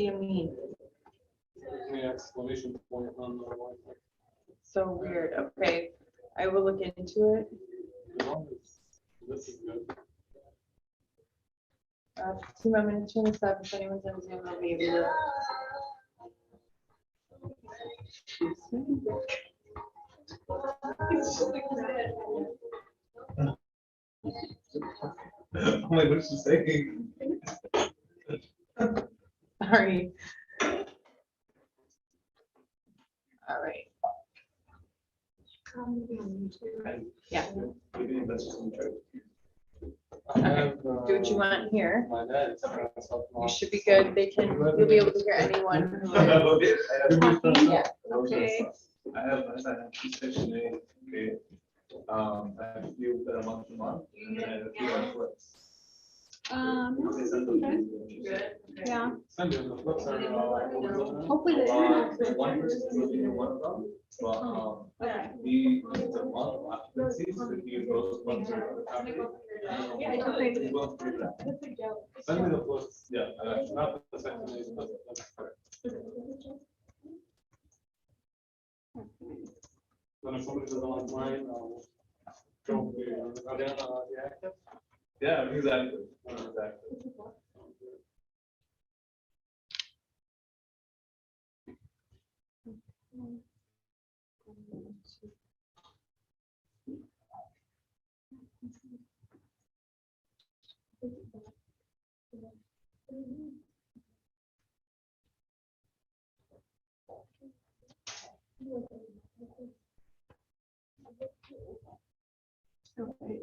do you mean? The exclamation point on the one. So weird. Okay, I will look into it. This is good. Fatima, I'm going to turn this up. If anyone's on Zoom, they'll be able to. I'm like, what's she saying? Sorry. All right. Yeah. Maybe that's just in church. I have, Do what you want here. My dad. You should be good. They can. You'll be able to hear anyone. Okay. Yeah. Okay. I have section A, okay. I have a few that are month to month, and then I have a few on flips. Good. Yeah, Send it, the flips are, hopefully the internet. One person will be one of them, but, Okay. the month of occupancy, so if you those ones are on the property. Okay. We will do that. send me the flips, yeah, not the section A's, but that's correct. Then if somebody doesn't like mine, I'll go, are they on the active? Yeah, exactly, exactly. Okay.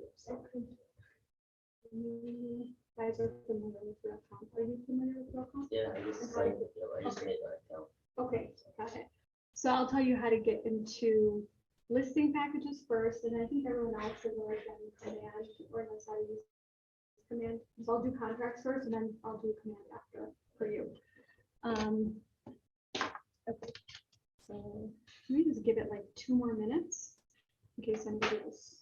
You guys are familiar with your account. Are you familiar with your account? Yeah, I just like, I just made that account. Okay, got it. So I'll tell you how to get into listing packages first, and I think everyone else is already done command or knows how to use command. So I'll do contracts first, and then I'll do command after for you. Okay. So let me just give it like 2 more minutes in case anybody else.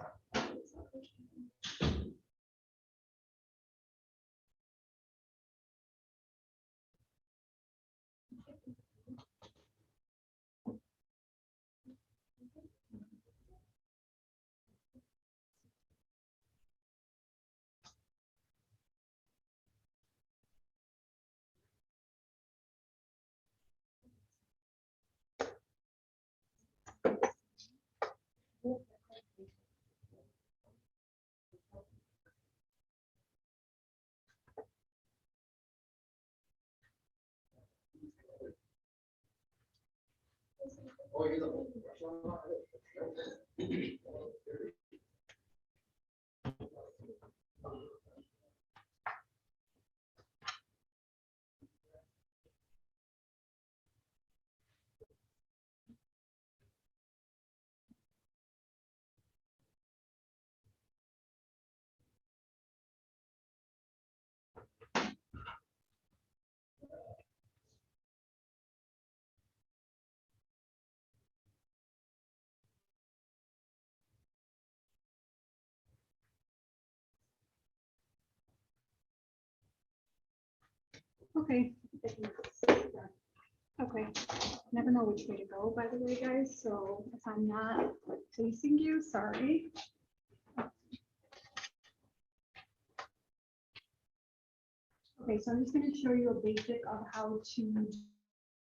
Okay. Okay, never know which way to go, by the way, guys, so if I'm not facing you, sorry. Okay, so I'm just gonna show you a basic of how to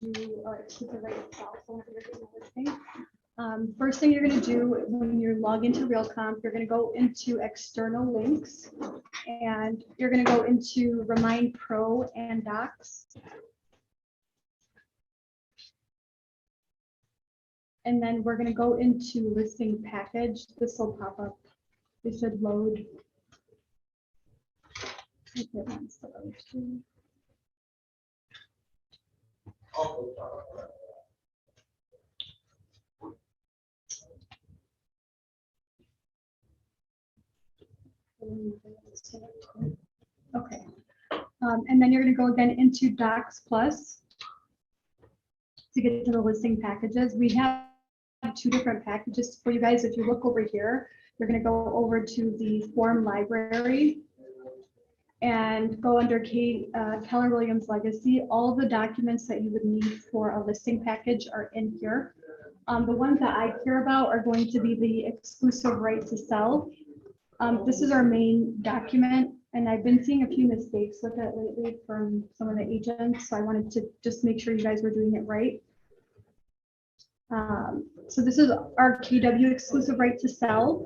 do exclusive right itself. So whenever you're doing this thing. First thing you're gonna do when you log into RealComp, you're gonna go into external links, and you're gonna go into Remind Pro and Docs. And then we're gonna go into listing package. This will pop up. It should load. If it wants to load too. Okay. And then you're gonna go again into Docs Plus to get to the listing packages. We have 2 different packages for you guys. If you look over here, you're gonna go over to the form library. and go under Keller Williams Legacy. All of the documents that you would need for a listing package are in here. The ones that I care about are going to be the exclusive right to sell. This is our main document, and I've been seeing a few mistakes with it lately from some of the agents, so I wanted to just make sure you guys were doing it right. So this is our KW exclusive right to sell.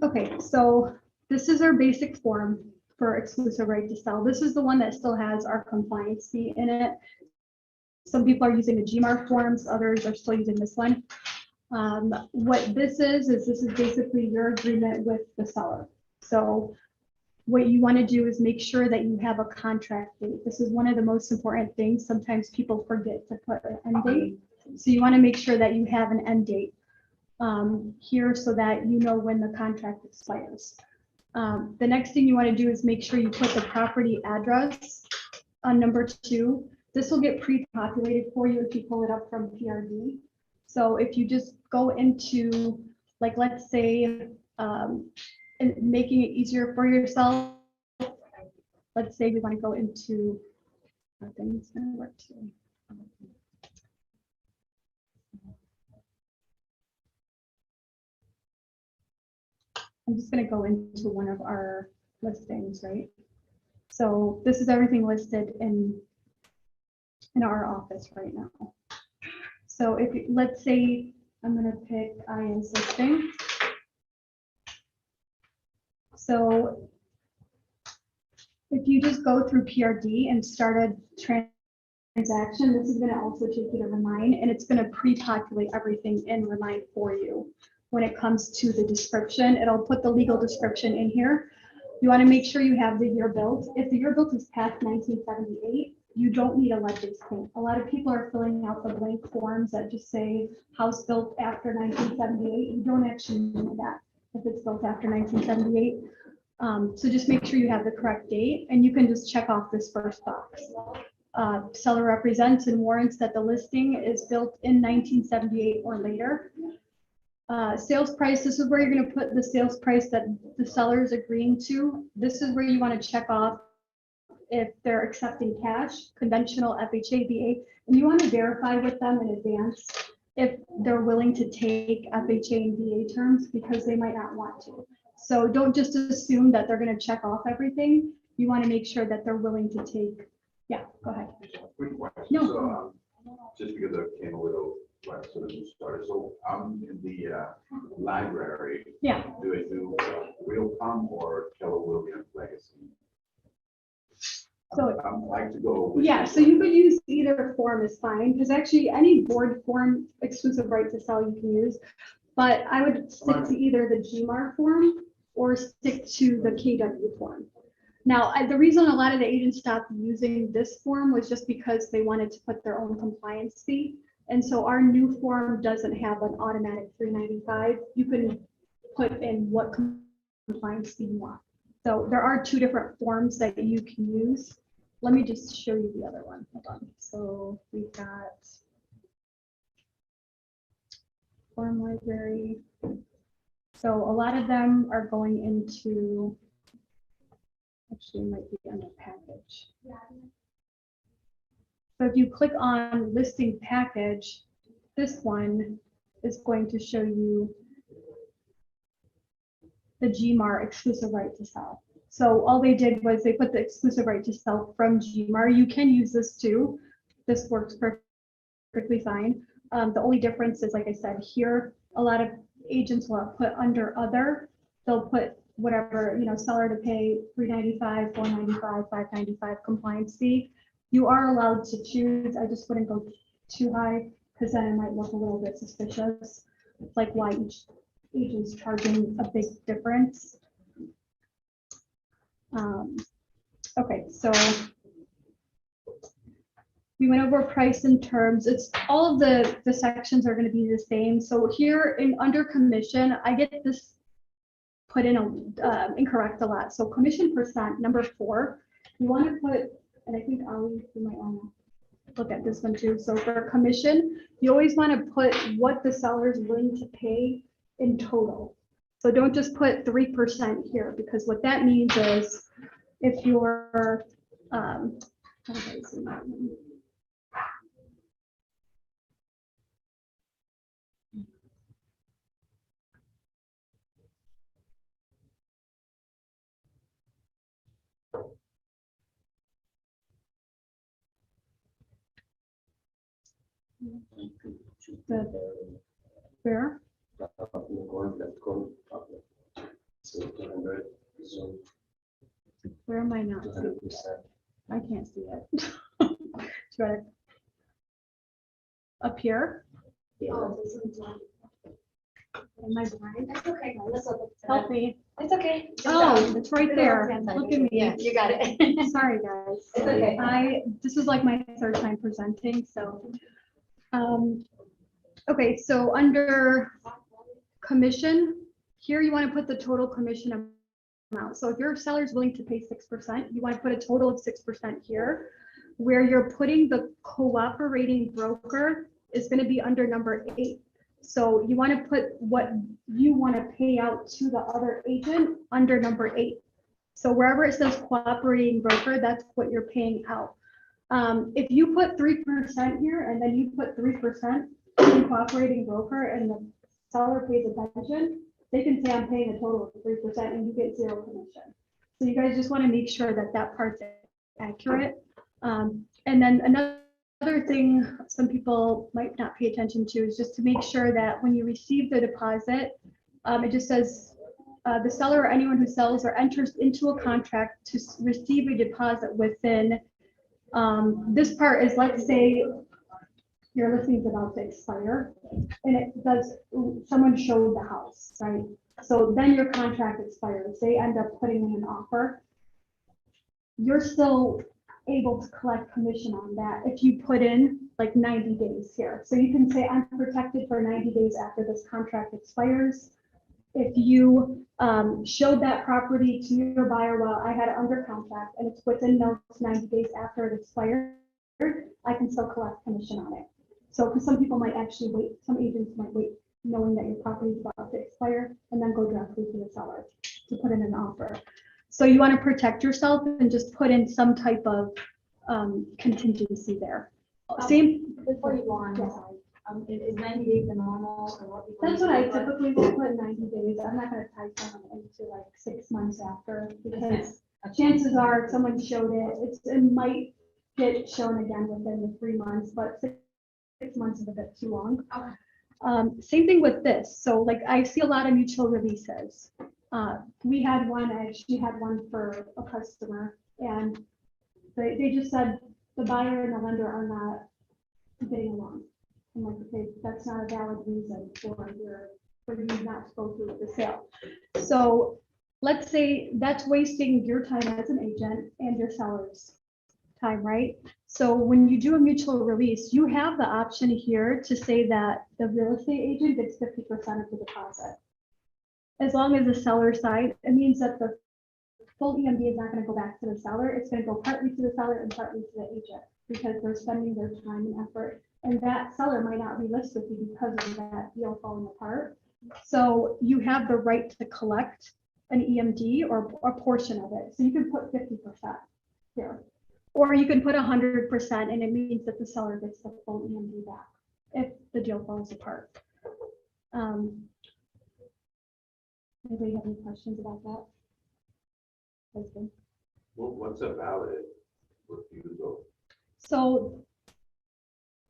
Okay, so this is our basic form for exclusive right to sell. This is the one that still has our compliance fee in it. Some people are using the GMAR forms, others are still using this one. What this is this is basically your agreement with the seller. So what you want to do is make sure that you have a contract date. This is one of the most important things. Sometimes people forget to put an end date. So you want to make sure that you have an end date here so that you know when the contract expires. The next thing you want to do is make sure you put the property address on number 2. This will get pre-populated for you if you pull it up from PRD. So if you just go into, like, let's say, and making it easier for yourself, let's say we want to go into, I think it's going to work too. I'm just going to go into one of our listings, right? So this is everything listed in our office right now. So if let's say I'm going to pick IN's listing. So if you just go through PRD and start a transaction, this is going to also take you to Remind, and it's going to pre-populate everything in Remind for you. When it comes to the description, it'll put the legal description in here. You want to make sure you have the year built. If the year built is past 1978, you don't need a lead-based paint. A lot of people are filling out the blank forms that just say house built after 1978. You don't actually need that if it's built after 1978. So just make sure you have the correct date, and you can just check off this first box. Seller represents and warrants that the listing is built in 1978 or later. Sales price, this is where you're going to put the sales price that the seller is agreeing to. This is where you want to check off if they're accepting cash, conventional, FHA, VA, and you want to verify with them in advance if they're willing to take FHA and VA terms, because they might not want to. So don't just assume that they're going to check off everything. You want to make sure that they're willing to take. Yeah, go ahead. Quick question. No. So, just because I came a little, like, sort of new starter, so I'm in the library. Yeah. Do I do Realcom or Keller Williams Legacy? So I'm like to go. with- yeah, so you could use either form is fine, because actually any board form exclusive right to sell you can use, but I would stick to either the GMAR form or stick to the KW form. Now, the reason a lot of the agents stopped using this form was just because they wanted to put their own compliance fee. And so our new form doesn't have an automatic $395. You can put in what compliance fee you want. So there are 2 different forms that you can use. Let me just show you the other one. Hold on. So we've got form library. So a lot of them are going into, actually might be under package. So if you click on listing package, this one is going to show you the GMAR exclusive right to sell. So all they did was they put the exclusive right to sell from GMAR. You can use this too. This works perfectly fine. The only difference is, like I said, here, a lot of agents will put under other, they'll put whatever, seller to pay $395, $495, $595 compliance fee. You are allowed to choose. I just wouldn't go too high, because then it might look a little bit suspicious. It's like why each agent's charging a big difference. Okay, so we went over price and terms. It's all of the sections are going to be the same. So here in under commission, I get this put in incorrect a lot. So commission percent number 4, You want to put, and I think you might want to look at this one too. So for commission, you always want to put what the seller is willing to pay in total. So don't just put 3% here, because what that means is if you're, how do I say that? Where? Where am I not? seeing it? I can't see it. Try to- Up here? Oh, Am I blind? That's okay. Let's look. Help me. It's okay. Oh, it's right there. Left-hand side. Look at me. Yeah, you got it. Sorry, guys. It's okay. This is like my third time presenting, so. Okay, so under commission, here you want to put the total commission amount. So if your seller is willing to pay 6%, you want to put a total of 6% here. Where you're putting the cooperating broker is going to be under number 8. So you want to put what you want to pay out to the other agent under number 8. So wherever it says cooperating broker, that's what you're paying out. If you put 3% here and then you put 3% in cooperating broker and the seller pays attention, they can say I'm paying a total of 3% and you get 0 commission. So you guys just want to make sure that that part's accurate. And then another thing some people might not pay attention to is just to make sure that when you receive the deposit, it just says the seller or anyone who sells or enters into a contract to receive a deposit within, this part is, let's say your listing is about to expire and it does, someone showed the house, right? So then your contract expires, they end up putting in an offer. You're still able to collect commission on that if you put in like 90 days here. So you can say I'm protected for 90 days after this contract expires. If you showed that property to your buyer while I had it under contract and it's within those 90 days after it expired, I can still collect commission on it. So because some people might actually wait, some agents might wait knowing that your property is about to expire and then go directly to the seller to put in an offer. So you want to protect yourself and just put in some type of contingency there. Same. Before you go on, Yeah. is 90 days the normal or what? people That's what I usually put? typically will put 90 days. I'm not gonna tie someone into like 6 months after, because chances are if someone showed it, it might get shown again within the 3 months, but 6 months is a bit too long. Okay. Same thing with this. So like I see a lot of mutual releases. We had one, I actually had one for a customer and they just said the buyer and the lender are not getting along. I'm like, okay, that's not a valid reason for you not to go through with the sale. So let's say that's wasting your time as an agent and your seller's time, right? So when you do a mutual release, you have the option here to say that the real estate agent gets 50% of the deposit. As long as the seller side, it means that the full EMD is not going to go back to the seller. It's going to go partly to the seller and partly to the agent because they're spending their time and effort. And that seller might not relist with you because of that deal falling apart. So you have the right to collect an EMD or a portion of it. So you can put 50% here. Or you can put 100% and it means that the seller gets the full EMD back if the deal falls apart. Anybody have any questions about that? Husband? What's a valid refusal? So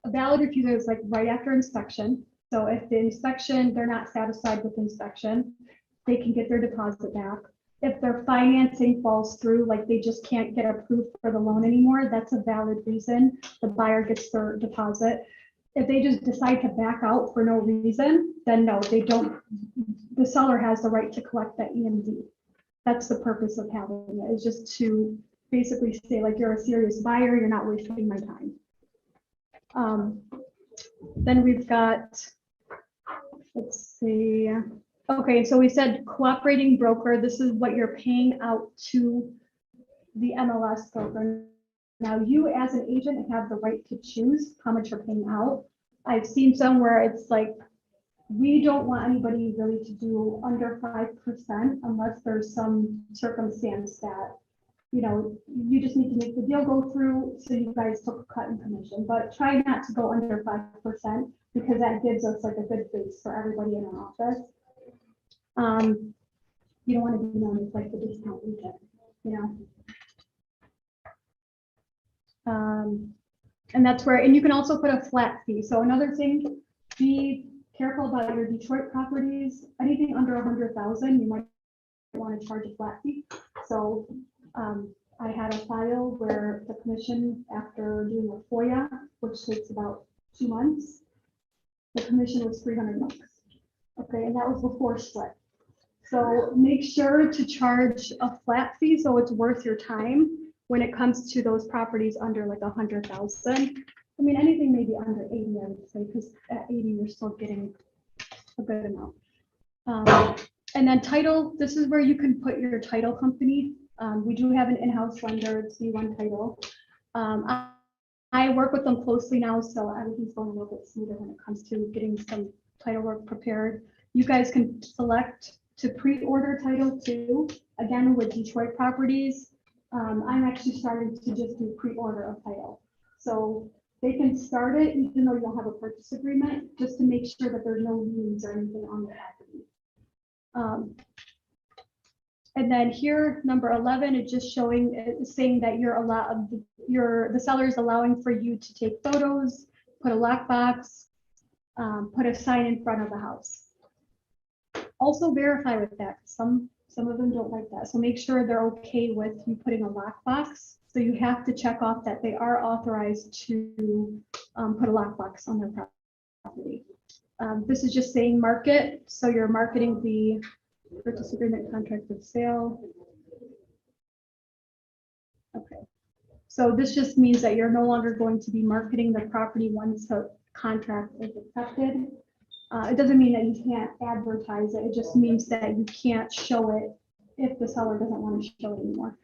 a valid refusal is like right after inspection. So if the inspection, they're not satisfied with inspection, they can get their deposit back. If their financing falls through, like they just can't get approved for the loan anymore, that's a valid reason the buyer gets their deposit. If they just decide to back out for no reason, then no, they don't. The seller has the right to collect that EMD. That's the purpose of having it, is just to basically say like, you're a serious buyer, you're not wasting my time. Then we've got, let's see. Okay, so we said cooperating broker, this is what you're paying out to the MLS program. Now, you as an agent have the right to choose how much you're paying out. I've seen some where it's like, we don't want anybody really to do under 5% unless there's some circumstance that, you know, you just need to make the deal go through, so you guys took a cut in commission, but try not to go under 5% because that gives us like a good base for everybody in our office. You don't want to be known as like the discount agent, you know? And that's where, and you can also put a flat fee. So another thing, be careful about your Detroit properties. Anything under 100,000, you might want to charge a flat fee. So I had a file where the commission, after doing a FOIA, which takes about 2 months, the commission was $300. Okay, and that was before split. So make sure to charge a flat fee so it's worth your time when it comes to those properties under like 100,000. I mean, anything maybe under 80, I would say, because at 80, you're still getting a good amount. And then title, this is where you can put your title company. We do have an in-house lender, it's C1 Title. I work with them closely now, so everything's going a little bit smoother when it comes to getting some title work prepared. You guys can select to pre-order title too. Again, with Detroit properties, I'm actually starting to just do pre-order of title. So they can start it even though you don't have a purchase agreement, just to make sure that there's no liens or anything on the property. And then here, number 11, it's just showing, it's saying that you're allowed, the seller is allowing for you to take photos, put a lockbox, put a sign in front of the house. Also verify with that. Some of them don't like that. So make sure they're okay with you putting a lockbox. So you have to check off that they are authorized to put a lockbox on their property. This is just saying market. So you're marketing the purchase agreement, contract of sale. Okay. So this just means that you're no longer going to be marketing the property once the contract is accepted. It doesn't mean that you can't advertise it. It just means that you can't show it if the seller doesn't want to show it anymore.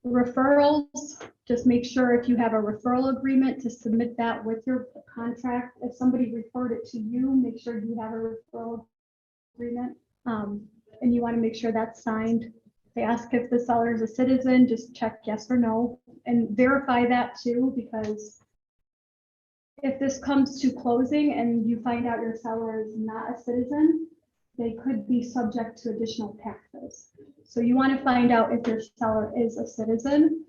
Referrals, just make sure if you have a referral agreement to submit that with your contract. If somebody referred it to you, make sure you have a referral agreement. And you want to make sure that's signed. They ask if the seller is a citizen, just check yes or no and verify that too, because if this comes to closing and you find out your seller is not a citizen, they could be subject to additional taxes. So you want to find out if your seller is a citizen,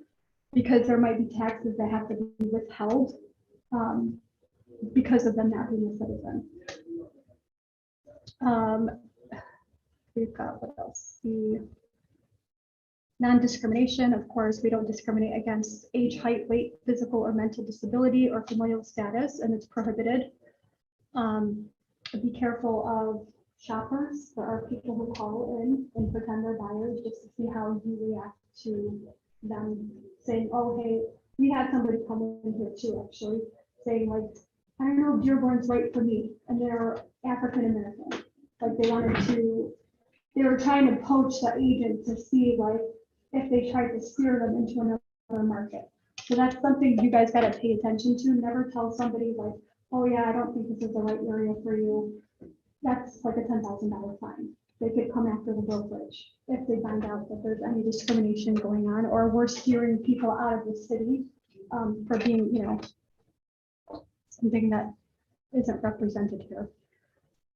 because there might be taxes that have to be withheld because of them not being a citizen. We've got what else? The non-discrimination, of course, we don't discriminate against age, height, weight, physical or mental disability, or familial status, and it's prohibited. Be careful of shoppers. There are people who call in and pretend they're buyers just to see how you react to them saying, oh, hey, we had somebody come in here too, actually, saying like, I don't know if Dearborn's right for me, and they're African-American. Like they were trying to poach the agent to see like if they tried to steer them into another market. So that's something you guys got to pay attention to. Never tell somebody like, oh yeah, I don't think this is the right area for you. That's like a $10,000 fine. They could come after the brokerage if they find out that there's any discrimination going on, or we're steering people out of the city for being, you know, something that isn't represented here.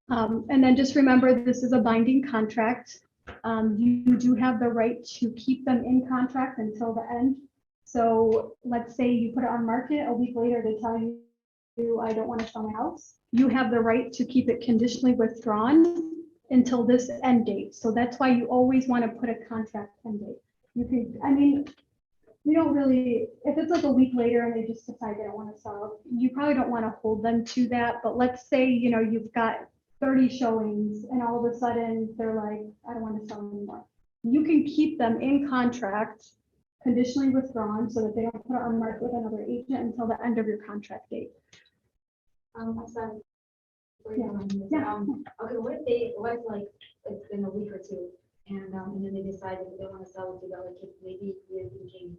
And then just remember, this is a binding contract. You do have the right to keep them in contract until the end. So let's say you put it on market, a week later they tell you, I don't want to sell my house. You have the right to keep it conditionally withdrawn until this end date. So that's why you always want to put a contract end date. You can, I mean, we don't really, if it's like a week later and they just decide they don't want to sell, you probably don't want to hold them to that. But let's say, you know, you've got 30 showings and all of a sudden they're like, I don't want to sell anymore. You can keep them in contract, conditionally withdrawn, so that they don't put it on market with another agent until the end of your contract date. I'm sorry. Yeah. Okay, what if like it's been a week or two And then they decide that they want to sell it to the other kid, maybe they're thinking,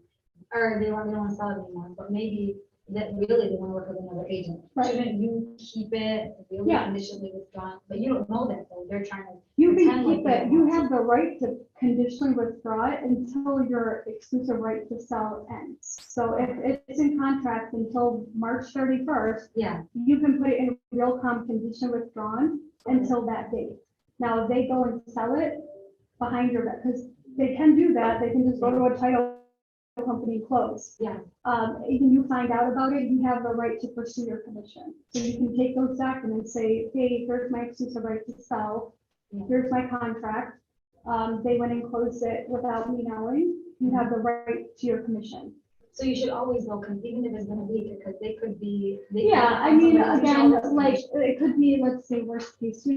or they don't want to sell it anymore, but maybe that really they want to work with another agent. Right. Shouldn't you keep it, really Yeah. conditionally withdrawn, but you don't know that though, they're trying to. You can pretend like keep they it, you want have the right to conditionally withdraw it until your exclusive right to sell ends. So if it's in contract until March 31st, Yeah, you can put it in real com condition withdrawn until that date. Now, if they go and sell it behind your back, because they can do that, they can just go to a title company and close. yeah, Even you find out about it, you have the right to pursue your commission. So you can take those documents, say, hey, here's my exclusive right to sell, Yeah. here's my contract. They went and closed it without me knowing, you have the right to your commission. so you should always know, even if it's gonna be, because they could be. Yeah, I mean, again, like, it could be, let's say, worst case,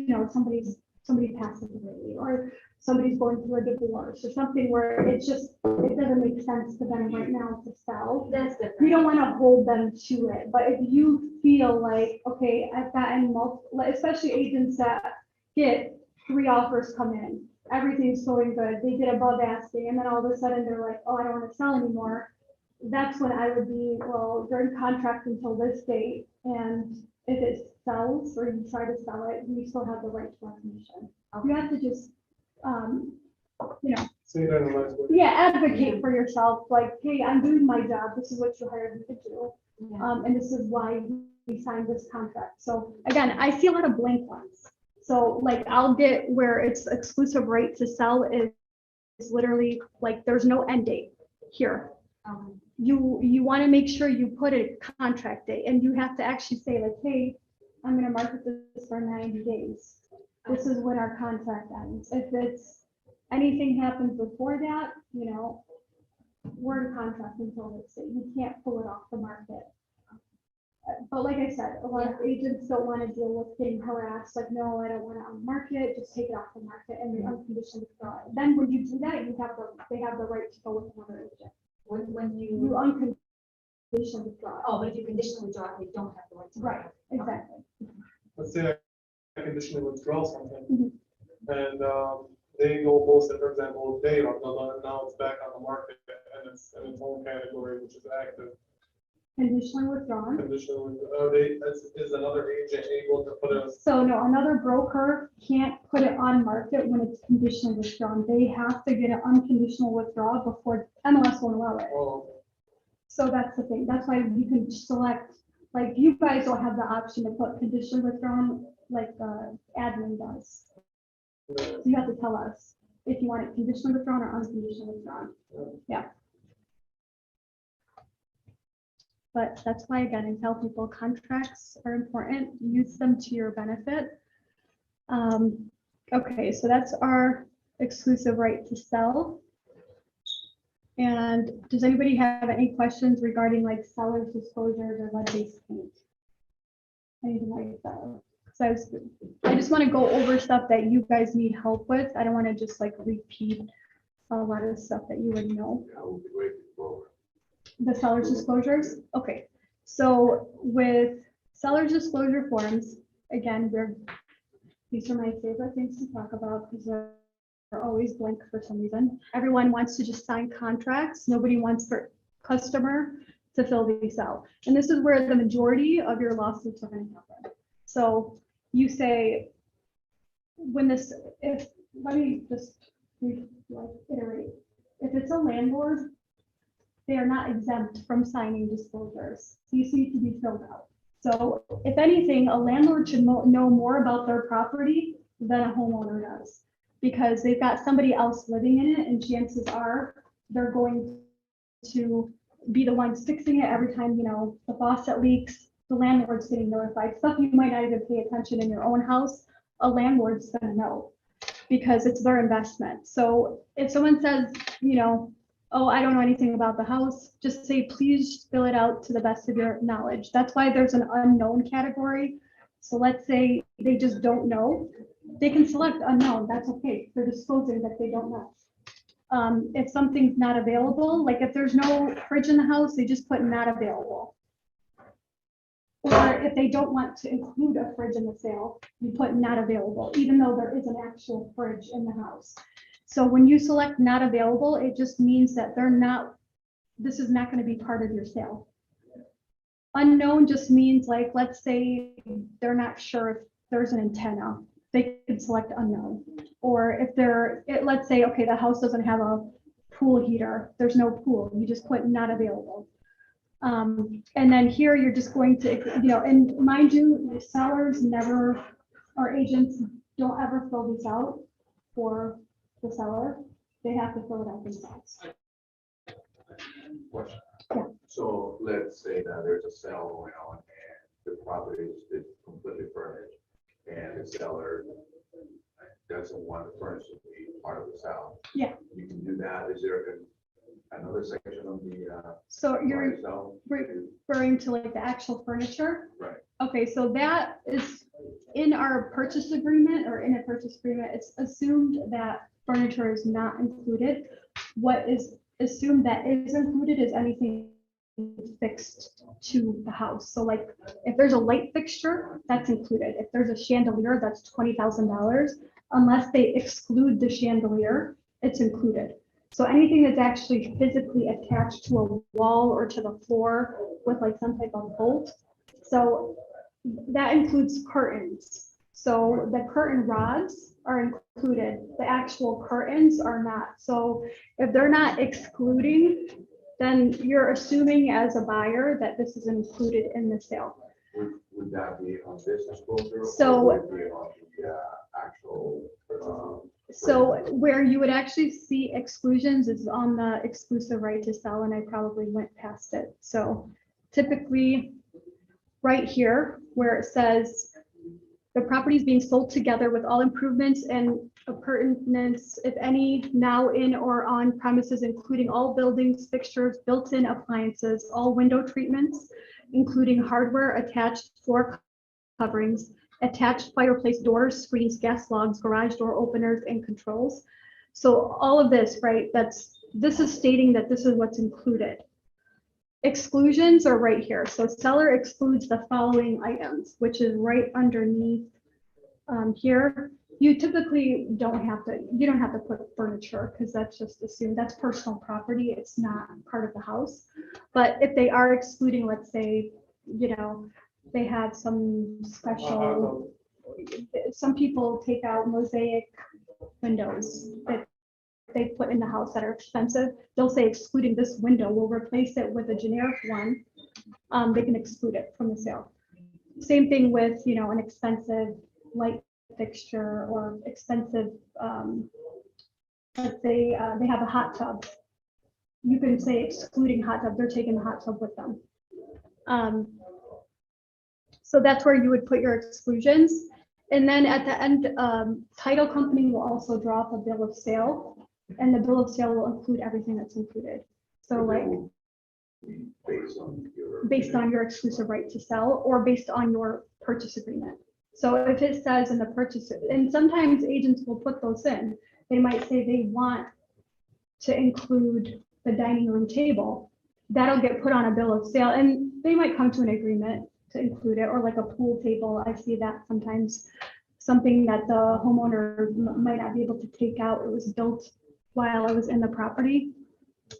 somebody passes away, or somebody's going through a divorce, or something where it doesn't make sense to them right now to sell. That's different. We don't want to hold them to it, but if you feel like, okay, I've gotten multiple, especially agents that get 3 offers come in, everything's going good, they get above asking, and then all of a sudden they're like, oh, I don't want to sell anymore. That's when I would be, well, you're in contract until this date, and if it sells or you try to sell it, you still have the right to our commission. You have to just, Say that in a nice way. yeah, advocate for yourself, like, hey, I'm doing my job, this is what you hired me to do. Yeah. And this is why we signed this contract. So again, I see a lot of blank ones. So like, I'll get where it's exclusive right to sell is literally like, there's no end date here. You want to make sure you put a contract date, and you have to actually say like, hey, I'm gonna market this for 90 days. This is when our contract ends. If it's anything happens before that, we're in contract until this date. You can't pull it off the market. But like I said, a lot of agents don't want to deal with getting harassed, like, no, I don't want to unmarket, just take it off the market and you unconditionally withdraw it. Then when you do that, they have the right to go with another agent. When You you, unconditionally withdraw. oh, but if you conditionally withdraw, they don't have the right to. Right, exactly. Let's say I conditionally withdraw something. Mhm. And they go post it, for example, day or now it's back on the market and it's in its own category, which is active. Conditionally withdrawn. Conditionally, is another agent able to put it? So no, another broker can't put it on market when it's conditionally withdrawn. They have to get an unconditional withdrawal before MLS won't allow it. Oh, So that's the thing. That's why you can select, like, you guys don't have the option to put conditionally withdrawn like the admin does. okay. So you have to tell us if you want it conditionally withdrawn or unconditionally withdrawn. Yeah. But that's why, again, I tell people contracts are important. Use them to your benefit. Okay, so that's our exclusive right to sell. And does anybody have any questions regarding like seller's disclosures or lead-based paint? Anything like that? So I just want to go over stuff that you guys need help with. I don't want to just like repeat a lot of stuff that you would know. That would be great to go over. The seller's disclosures? Okay, so with seller's disclosure forms, again, these are my favorite things to talk about because they're always blank for some reason. Everyone wants to just sign contracts. Nobody wants their customer to fill these out. And this is where the majority of your lawsuits are going to happen. So you say, let me just iterate. If it's a landlord, they are not exempt from signing disclosures. These need to be filled out. So if anything, a landlord should know more about their property than a homeowner does, because they've got somebody else living in it, and chances are they're going to be the ones fixing it every time, the faucet leaks, the landlord's getting notified. Stuff you might not even pay attention in your own house, a landlord's gonna know because it's their investment. So if someone says, oh, I don't know anything about the house, just say, please fill it out to the best of your knowledge. That's why there's an unknown category. So let's say they just don't know. They can select unknown, that's okay. They're disclosing that they don't know. If something's not available, like if there's no fridge in the house, they just put not available. Or if they don't want to include a fridge in the sale, you put not available, even though there is an actual fridge in the house. So when you select not available, it just means that this is not going to be part of your sale. Unknown just means like, let's say they're not sure if there's an antenna, they could select unknown. Or if let's say, okay, the house doesn't have a pool heater, there's no pool, you just put not available. And then here you're just going to, and mind you, the sellers never, or agents don't ever fill these out for the seller. They have to fill it out themselves. Question. Yeah. So let's say that there's a sale going on and the property is completely furnished and the seller doesn't want the furniture to be part of the sale. Yeah. You can do that. Is there another section of the? So you're sale? referring to like the actual furniture? Right. Okay, so that is in our purchase agreement, or in a purchase agreement, it's assumed that furniture is not included. What is assumed that is included is anything fixed to the house. So like if there's a light fixture, that's included. If there's a chandelier, that's $20,000. Unless they exclude the chandelier, it's included. So anything that's actually physically attached to a wall or to the floor with like some type of bolt. So that includes curtains. So the curtain rods are included. The actual curtains are not. So if they're not excluding, then you're assuming as a buyer that this is included in the sale. Would that be on this disclosure? So- Or would it be on the actual? So where you would actually see exclusions is on the exclusive right to sell, and I probably went past it. So typically, right here, where it says the property is being sold together with all improvements and appurtenance, if any, now in or on premises, including all buildings, fixtures, built-in appliances, all window treatments, including hardware, attached floor coverings, attached fireplace doors, screens, gas logs, garage door openers, and controls. So all of this, right, this is stating that this is what's included. Exclusions are right here. So seller excludes the following items, which is right underneath here. You typically you don't have to put furniture because that's just assumed, that's personal property. It's not part of the house. But if they are excluding, let's say, they have some special, some people take out mosaic windows that they put in the house that are expensive. They'll say excluding this window, we'll replace it with a generic one. They can exclude it from the sale. Same thing with, an expensive light fixture or expensive, let's say they have a hot tub. You can say excluding hot tub, they're taking the hot tub with them. So that's where you would put your exclusions. And then at the end, title company will also draw up a bill of sale, and the bill of sale will include everything that's included. So like based on your exclusive right to sell or based on your purchase agreement. So if it says in the purchase, and sometimes agents will put those in, they might say they want to include the dining room table. That'll get put on a bill of sale, and they might come to an agreement to include it, or like a pool table. I see that sometimes, something that the homeowner might not be able to take out. It was built while I was in the property,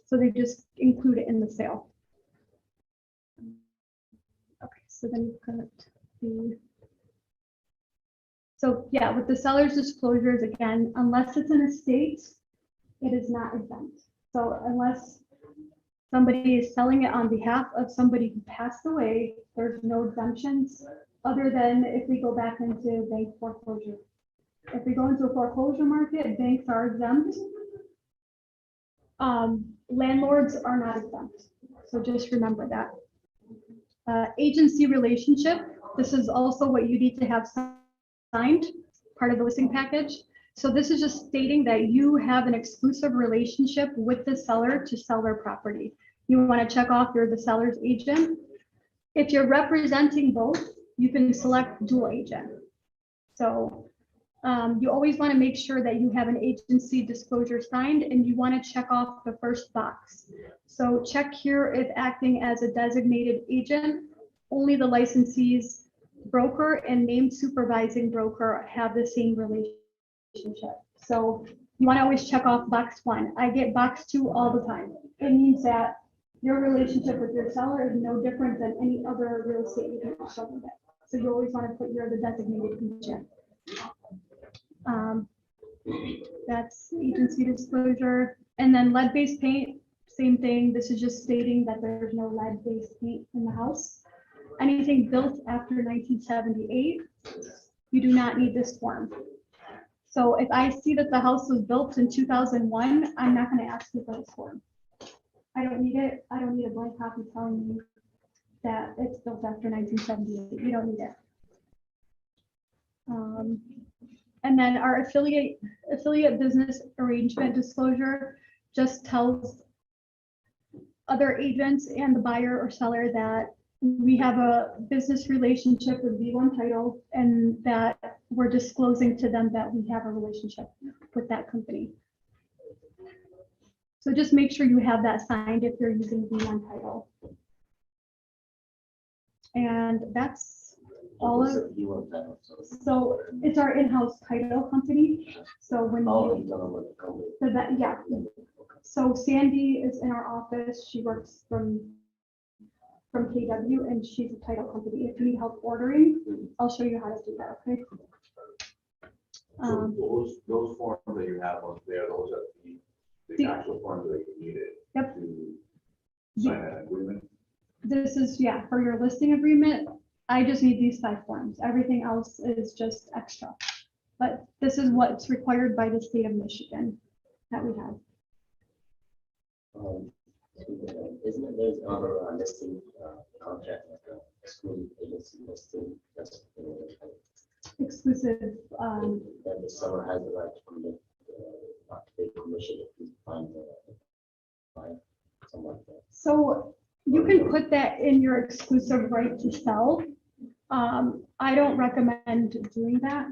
so they just include it in the sale. Okay, so then you've got the, so yeah, with the seller's disclosures, again, unless it's an estate, it is not exempt. So unless somebody is selling it on behalf of somebody who passed away, there's no exemptions, other than if we go back into bank foreclosure. If we go into a foreclosure market, banks are exempt. Landlords are not exempt. So just remember that. Agency relationship, this is also what you need to have signed, part of the listing package. So this is just stating that you have an exclusive relationship with the seller to sell their property. You want to check off you're the seller's agent. If you're representing both, you can select dual agent. So you always want to make sure that you have an agency disclosure signed, and you want to check off the first box. So check here if acting as a designated agent, only the licensee's broker and named supervising broker have the same relationship. So you want to always check off box 1. I get box 2 all the time. It means that your relationship with your seller is no different than any other real estate agent will show you that. So you always want to put you're the designated agent. That's agency disclosure. And then lead-based paint, same thing. This is just stating that there's no lead-based paint in the house. Anything built after 1978, you do not need this form. So if I see that the house was built in 2001, I'm not going to ask you for this form. I don't need it. I don't need a blank copy telling me that it's built after 1978. You don't need it. And then our affiliate business arrangement disclosure just tells other agents and the buyer or seller that we have a business relationship with V1 Title and that we're disclosing to them that we have a relationship with that company. So just make sure you have that signed if you're using V1 Title. And that's all of, so it's our in-house title company. So when Oh, you, you don't know what the company. so that, yeah. So Sandy is in our office. She works from KW and she's a title company. If you need help ordering, I'll show you how to do that, okay? So those forms that you have on there, those are the actual forms that you needed Yep. to sign an agreement. This is, yeah, for your listing agreement. I just need these 5 forms. Everything else is just extra. But this is what's required by the state of Michigan that we have. Isn't it, there's other listing contract, like a exclusive agency listing, that's, Exclusive, that the seller has the right to commit, not to pay commission if you find the buyer, something like that. so you can put that in your exclusive right to sell. I don't recommend doing that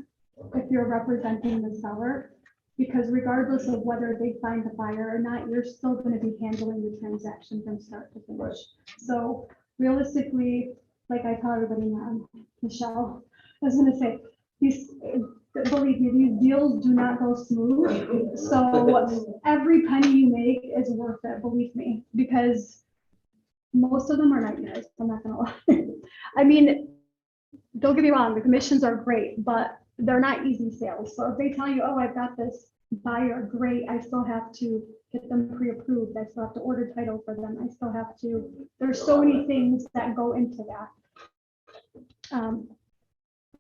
if you're representing the seller, because regardless of whether they find the buyer or not, you're still going to be handling the transaction from start to finish. So realistically, like I tell everybody now, Michelle, I was going to say, believe me, these deals do not go smooth. So every penny you make is worth it, believe me, because most of them are nightmares. I'm not gonna lie. I mean, don't get me wrong, the commissions are great, but they're not easy sales. So if they tell you, oh, I've got this buyer, great, I still have to get them pre-approved. I still have to order title for them. I still have to, there's so many things that go into that.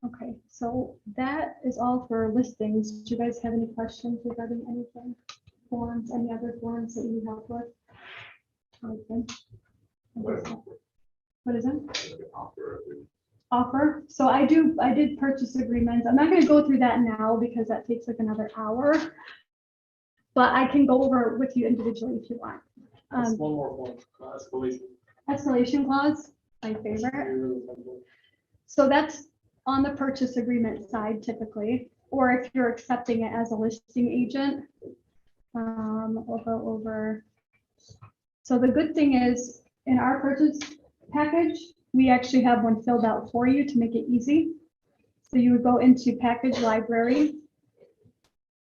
Okay, so that is all for listings. Do you guys have any questions regarding anything? Forms, any other forms that you need help with? Okay. What is it? Offer. So I did purchase agreements. I'm not going to go through that now because that takes like another hour. But I can go over with you individually if you want. That's one more form, escalation. Escalation clause, my favorite. So that's on the purchase agreement side typically, or if you're accepting it as a listing agent. We'll go over. So the good thing is in our purchase package, we actually have one filled out for you to make it easy. So you would go into package library.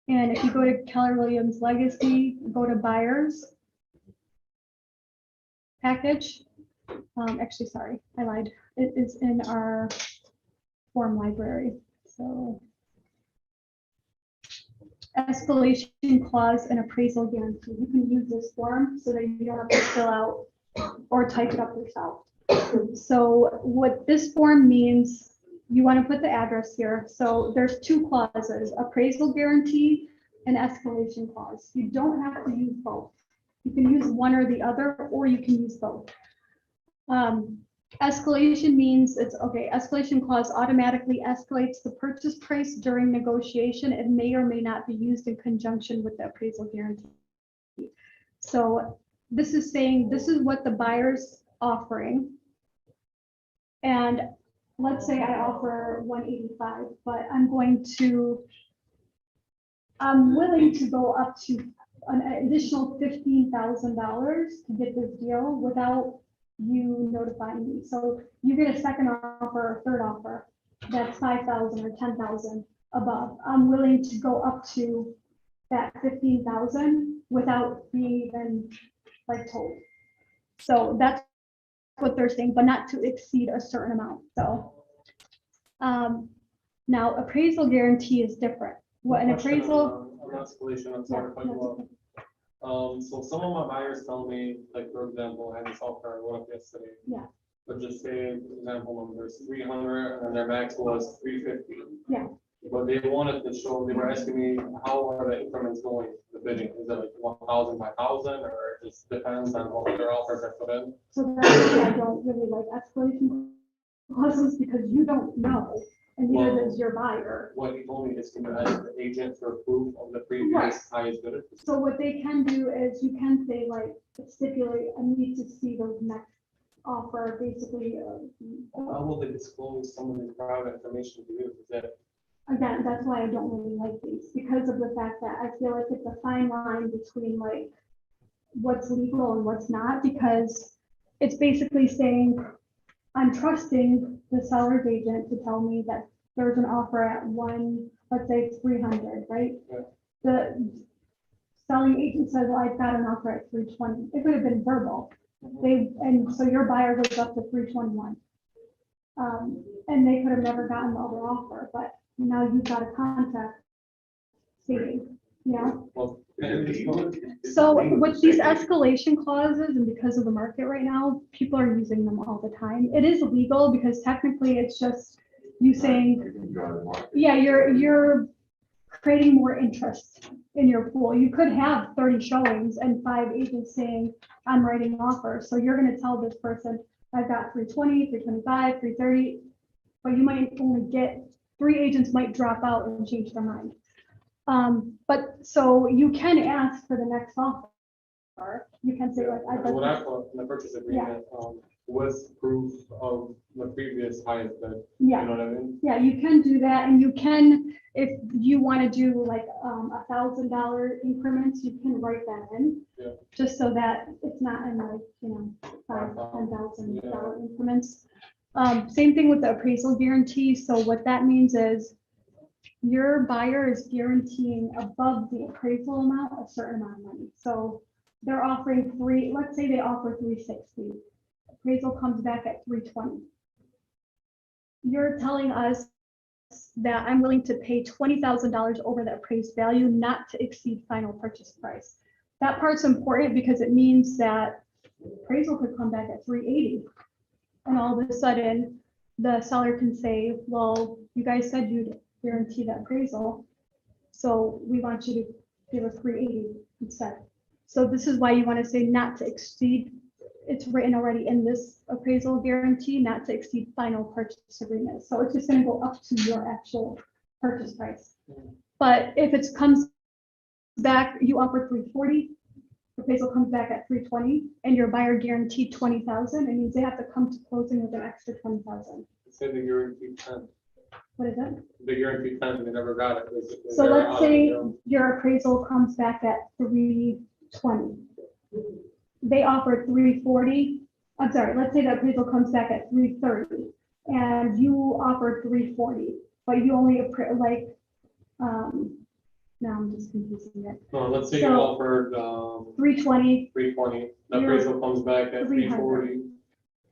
And if you go to Keller Williams Legacy, go to buyers package. Actually, sorry, I lied. It is in our form library. So escalation clause and appraisal guarantee. You can use this form so that you don't have to fill out or type it up yourself. So what this form means, you want to put the address here. So there's 2 clauses, appraisal guarantee and escalation clause. You don't have to use both. You can use one or the other, or you can use both. Escalation means it's okay. Escalation clause automatically escalates the purchase price during negotiation. It may or may not be used in conjunction with the appraisal guarantee. So this is saying this is what the buyer's offering. And let's say I offer 185, but I'm willing to go up to an additional $15,000 to get this deal without you notifying me. So you get a second offer or third offer that's 5,000 or 10,000 above. I'm willing to go up to that 15,000 without being even like told. So that's what they're saying, but not to exceed a certain amount, so. Now appraisal guarantee is different. What an Question appraisal, on escalation, I'm yeah, sorry to cut you that's off. okay. So some of my buyers tell me, like, for example, I had this offer I went up yesterday. Yeah. But just say, for example, there's 300 and their max was 350. Yeah. But they wanted to show, they were asking me, how are the increments going, the bidding? Is it like 1,000 by 1,000, or it just depends on what their offers are put in? So that's why I don't really like escalation clauses, because you don't know, and neither Well- does your buyer. What he told me is, can you ask the agent for proof of the Right. previous highest bidder? So what they can do is you can say like stipulate, I need to see the next offer, basically. How will they disclose some of the private information to you? Is that Again, that's why I don't really like these, because of the fact that I feel like it's a fine line between like what's legal and what's not, because it's basically saying, I'm trusting the seller's agent to tell me that there's an offer at one, let's say it's 300, right? Yeah. The selling agent says, well, I've got an offer at 320. It could have been verbal. And so your buyer goes up to 321. And they could have never gotten the other offer, but now you've got a contract stating, you know? well? So with these escalation clauses, and because of the market right now, people are using them all the time. It is illegal because technically it's just you saying, yeah, you're creating more interest in your pool. You could have 30 showings and 5 agents saying, I'm writing offers. So you're gonna tell this person, I've got 320, 325, 330, but you might only get 3 agents might drop out and change their mind. But so you can ask for the next offer. You can say like, I'd What like, I put in the purchase agreement, with proof of the previous highest bid, you yeah, know what I mean? yeah, you can do that. And you can, if you want to do like $1,000 increments, you can write that in. Yeah. Just so that it's not in like, you know, $5,000, $10,000 increments. Same thing with the appraisal guarantee. So what that means is your buyer is guaranteeing above the appraisal amount a certain amount of money. So they're offering let's say they offer 360. Appraisal comes back at 320. You're telling us that I'm willing to pay $20,000 over the appraised value, not to exceed final purchase price. That part's important because it means that appraisal could come back at 380. And all of a sudden, the seller can say, well, you guys said you'd guarantee that appraisal, so we want you to give us 380 instead. So this is why you want to say not to exceed. It's written already in this appraisal guarantee, not to exceed final purchase agreement. So it's just going to go up to your actual purchase price. But if it comes back, you offer 340, appraisal comes back at 320, and your buyer guaranteed 20,000, it means they have to come to closing with an extra 20,000. Say the guarantee 10, What is it? the guarantee 10, they never got it. So let's say your appraisal comes back at 320. They offered 340. I'm sorry, let's say the appraisal comes back at 330 and you offered 340, but you only now I'm just confusing it. No, let's say you So- offered, 320, 320, the You're- appraisal comes back at 300. 340,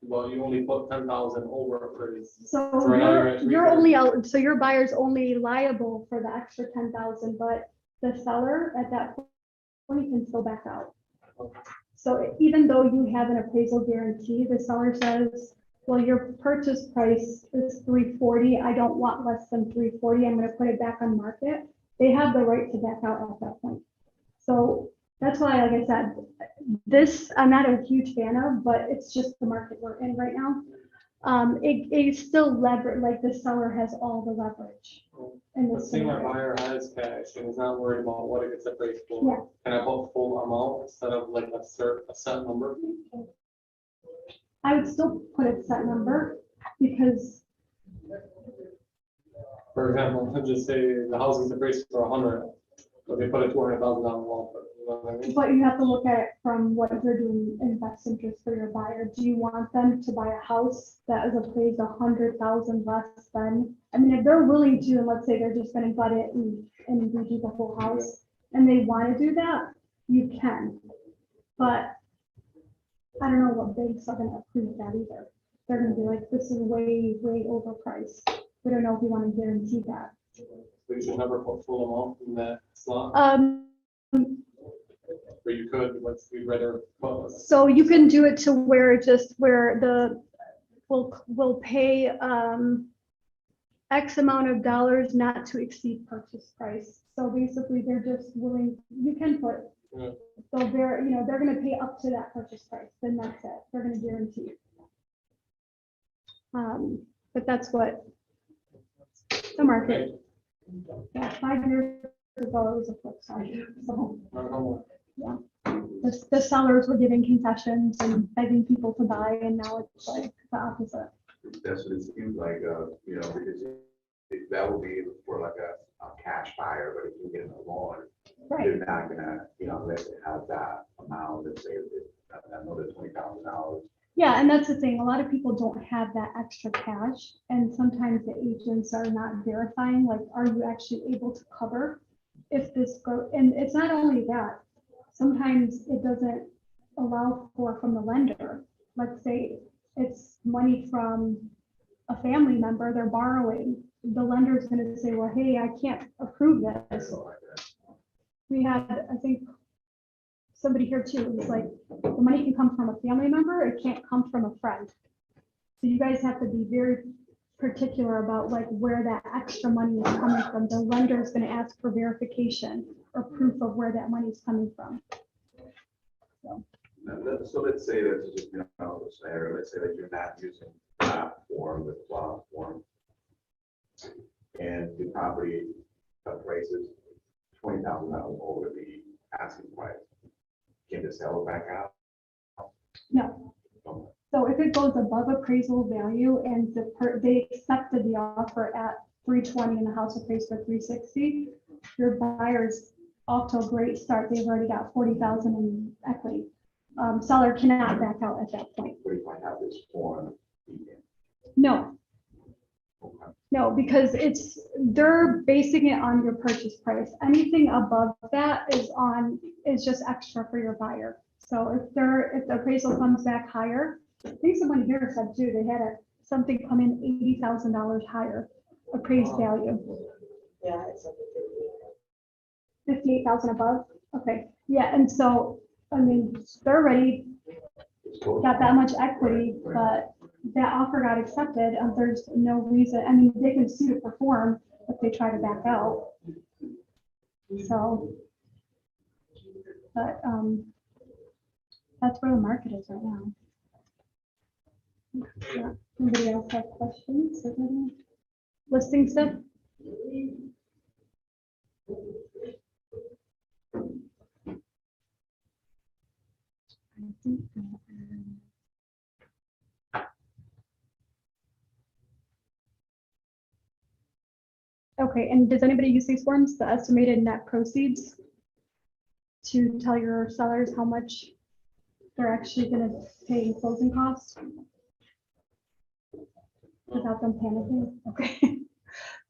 but you only put 10,000 over appraised. so right now you're at you're only out, so your buyer's only liable for the extra 10,000, but the seller at that point can still back out. So even though you have an appraisal guarantee, the seller says, well, your purchase price is 340. I don't want less than 340. I'm going to put it back on market. They have the right to back out at that point. So that's why, like I said, this I'm not a huge fan of, but it's just the market we're in right now. It still leverage, like the seller has all the leverage. In Let's this say my scenario. buyer has cash and is not worried about what it gets appraised Yeah. for. Can I put full amount instead of like a set number? I would still put a set number because, For example, let's just say the house is appraised for 100, but they put a $200,000 offer, you know what I mean? but you have to look at it from what you're doing in best interest for your buyer. Do you want them to buy a house that is appraised 100,000 less than? I mean, if they're willing to, and let's say they're just gonna gut it and redo the whole house, and they want to do that, you can. But I don't know what banks are gonna approve that either. They're gonna be like, this is way, way overpriced. We don't know if we want to guarantee that. We should never put full amount in that slot, but you could, we'd rather. So you can do it to where we'll pay X amount of dollars not to exceed purchase price. So basically, they're just willing, you can put, Yeah. so they're gonna pay up to that purchase price, then that's it, they're gonna guarantee. But that's what the market, yeah, 5 years ago, it was a flip side. So the sellers were giving concessions and begging people to buy, and now it's like the opposite. That's what it seems like, because that would be for like a cash buyer, but if you get a loan, Right. they're not gonna, unless they have that amount, let's say, another $20,000. Yeah, and that's the thing, a lot of people don't have that extra cash, and sometimes the agents are not verifying, like, are you actually able to cover if this go, and it's not only that, sometimes it doesn't allow from the lender. Let's say it's money from a family member, they're borrowing, the lender's gonna say, well, hey, I can't approve this. We had, I think, somebody here too, it's like, the money can come from a family member, it can't come from a friend. So you guys have to be very particular about like where that extra money is coming from. The lender is gonna ask for verification or proof of where that money is coming from. So let's say that's just, scenario, let's say that you're not using that form, the plot form, and the property appraises $20,000 over the asking price. Can the seller back out? No. Okay. So if it goes above appraisal value and they accepted the offer at 320 and the house appraised for 360, your buyer's off to a great start. They've already got 40,000 in equity. Seller cannot back out at that point. What if I have this form? No, Okay. no, because they're basing it on your purchase price. Anything above that is just extra for your buyer. So if the appraisal comes back higher, I think someone here said too, they had something come in $80,000 higher appraised value. Yeah, it's like 58,000 above. Okay, yeah, and so I mean they're already got that much equity, but that offer got accepted, and there's no reason. I mean, they can sue to perform if they try to back out. So, but that's where the market is right now. Yeah. Anybody else have questions? Listing stuff? Okay, and does anybody use these forms, the estimated net proceeds, to tell your sellers how much they're actually gonna pay in closing costs? Without them panicking, okay.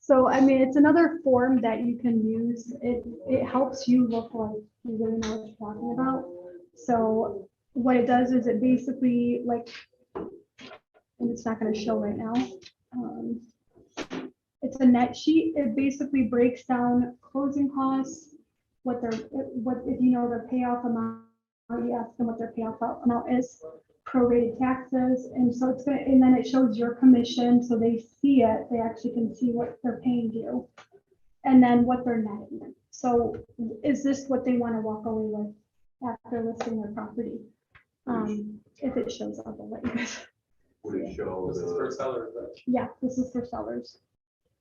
So, I mean, it's another form that you can use. It helps you look like you really know what you're talking about. So what it does is it basically like, and it's not gonna show right now. It's a net sheet. It basically breaks down closing costs, what if you know their payoff amount, you ask them what their payoff amount is, prorated taxes, and so it's gonna, and then it shows your commission, so they see it, they actually can see what they're paying you, and then what they're netting. So is this what they want to walk away with after listing their property? If it shows up, I'll let you guys. Would it show This is for sellers, right? Yeah, this is for sellers.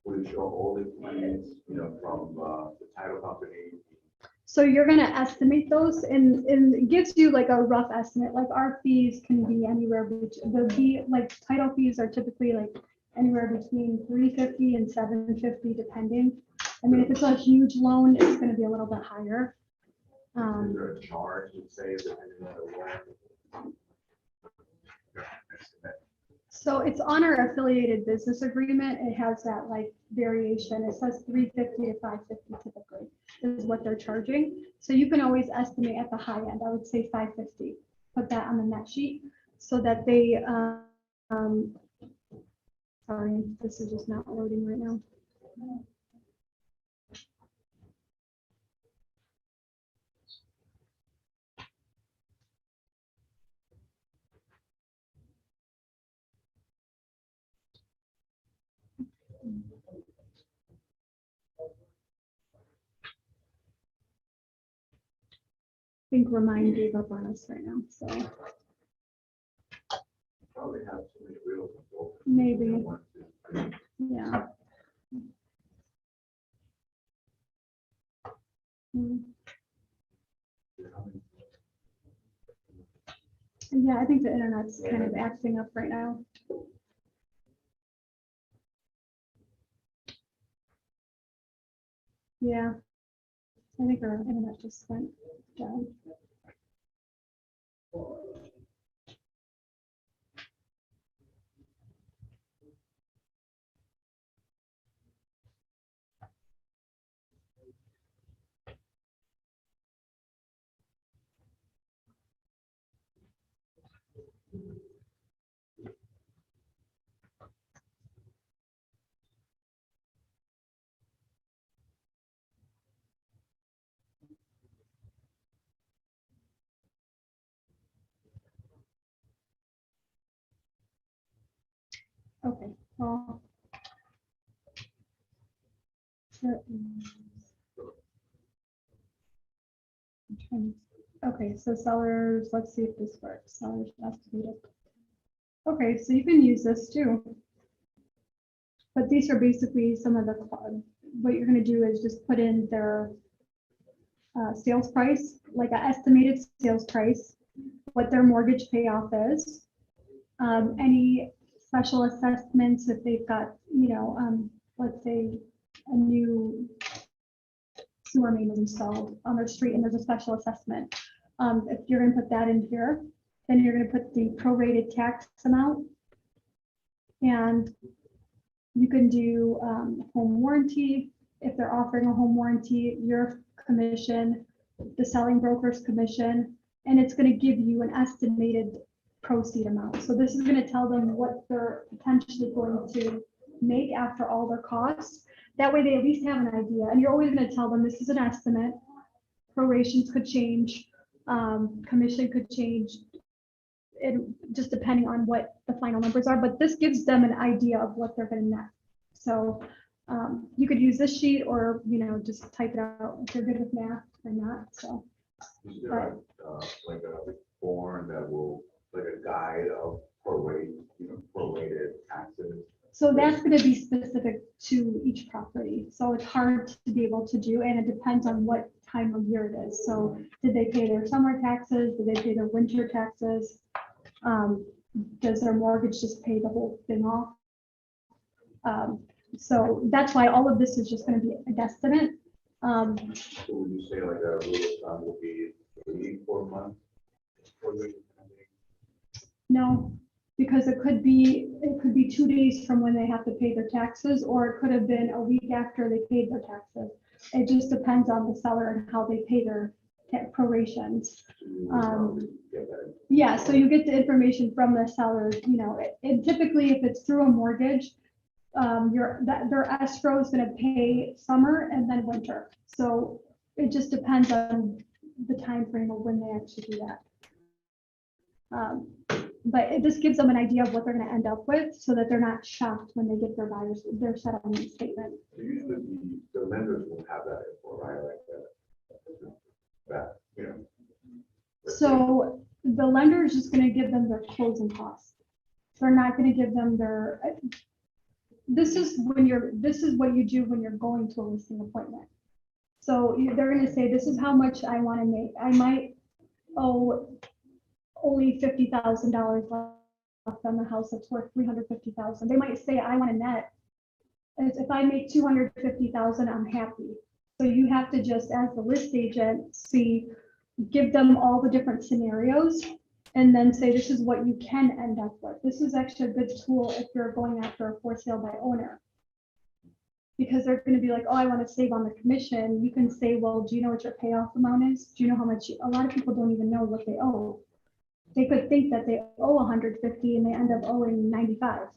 would it show all the fees, from the title company? So you're gonna estimate those, and it gives you like a rough estimate. Like our fees can be anywhere between, like title fees are typically like anywhere between $350 and $750 depending. I mean, if it's a huge loan, it's gonna be a little bit higher. Is there a charge, you'd say, depending on the loan? So it's on our affiliated business agreement. It has that like variation. It says $350 to $550 typically. is what they're charging. So you can always estimate at the high end, I would say 550, put that on the net sheet so that they, sorry, this is just not loading right now. I think Remind gave up on us right now, so Probably have too many wheels on both. maybe, yeah. Hmm. Yeah, I think the internet's kind of acting up right now. Yeah, I think our internet just went down. Okay, well. Okay, so sellers, let's see if this works. Sellers estimated. Okay, so you can use this too. But these are basically some of the, what you're gonna do is just put in their sales price, like an estimated sales price, what their mortgage payoff is. Any special assessments if they've got, let's say a new sewer main is installed on their street and there's a special assessment. If you're gonna put that in here, then you're gonna put the prorated tax amount. And you can do home warranty. If they're offering a home warranty, your commission, the selling broker's commission, and it's gonna give you an estimated proceed amount. So this is gonna tell them what they're potentially going to make after all their costs. That way they at least have an idea. And you're always gonna tell them this is an estimate. Prorations could change, commission could change. It just depending on what the final numbers are, but this gives them an idea of what they're gonna net. So you could use this sheet or, just type it out if you're good with math or not, so. Is there like a form that will, like a guide of prorated taxes? So that's gonna be specific to each property. So it's hard to be able to do, and it depends on what time of year it is. So did they pay their summer taxes? Did they pay their winter taxes? Does their mortgage just pay the whole thing off? So that's why all of this is just gonna be a guesstimate. So would you say like a rule of thumb would be 4 months? No, because it could be 2 days from when they have to pay their taxes, or it could have been a week after they paid their taxes. It just depends on the seller and how they pay their prorations. Yeah, so you get the information from the seller, and typically if it's through a mortgage, their escrow is gonna pay summer and then winter. So it just depends on the time frame of when they actually do that. But it just gives them an idea of what they're gonna end up with so that they're not shocked when they get their settlement statement. So usually the lenders will have that info, right? Like that. So the lender is just gonna give them their closing costs. They're not gonna give them their, this is what you do when you're going to a listing appointment. So they're gonna say, this is how much I wanna make. I might owe only $50,000 left on the house that's worth $350,000. They might say, I want a net. If I make $250,000, I'm happy. So you have to just, as the list agent, give them all the different scenarios and then say, this is what you can end up with. This is actually a good tool if you're going after a for sale by owner. because they're gonna be like, oh, I wanna save on the commission, you can say, well, do you know what your payoff amount is? Do you know how much, a lot of people don't even know what they owe. They could think that they owe 150 and they end up owing 95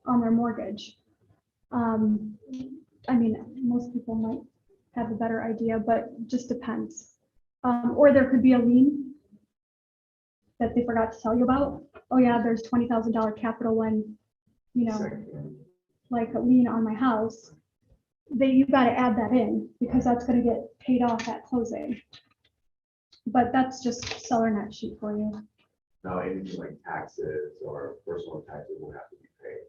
on their mortgage. I mean, most people might have a better idea, but just depends. Or there could be a lien that they forgot to tell you about. Oh yeah, there's $20,000 capital when, you know, like a lien on my house. You gotta add that in because that's gonna get paid off at closing. But that's just seller net sheet for you. Now, anything like taxes or personal taxes will have to be paid.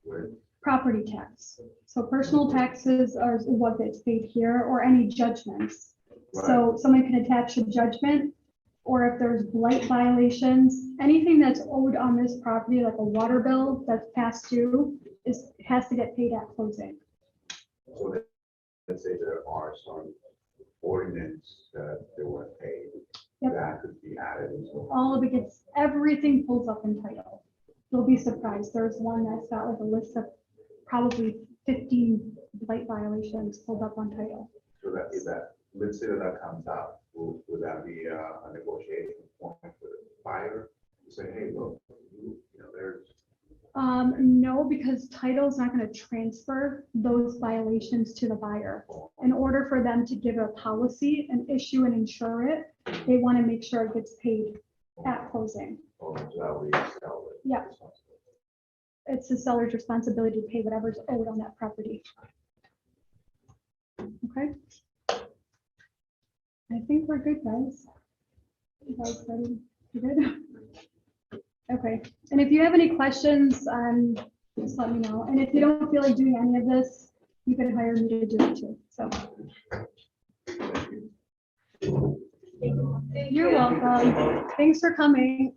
With Property tax. So personal taxes are what gets paid here, or any judgments. So someone can attach a judgment, or if there's blight violations, anything that's owed on this property, like a water bill that's past due, has to get paid at closing. So let's say there are some ordinance that they weren't paid, Yep. that could be added into. All of it gets, everything pulls up in title. You'll be surprised. There's one that's got like a list of probably 15 blight violations pulled up on title. So that is that, let's say that comes out, would that be a negotiation point for the buyer? To say, hey, look, you know, there's. No, because title's not going to transfer those violations to the buyer. In order for them to give a policy and issue and insure it, they want to make sure it gets paid at closing. Oh, so that would be sell it. Yeah. It's the seller's responsibility to pay whatever's owed on that property. Okay. I think we're good, guys. You guys ready? You good? Okay, and if you have any questions, just let me know. And if you don't feel like doing any of this, you can hire me to do it too, so. You're welcome. Thanks for coming.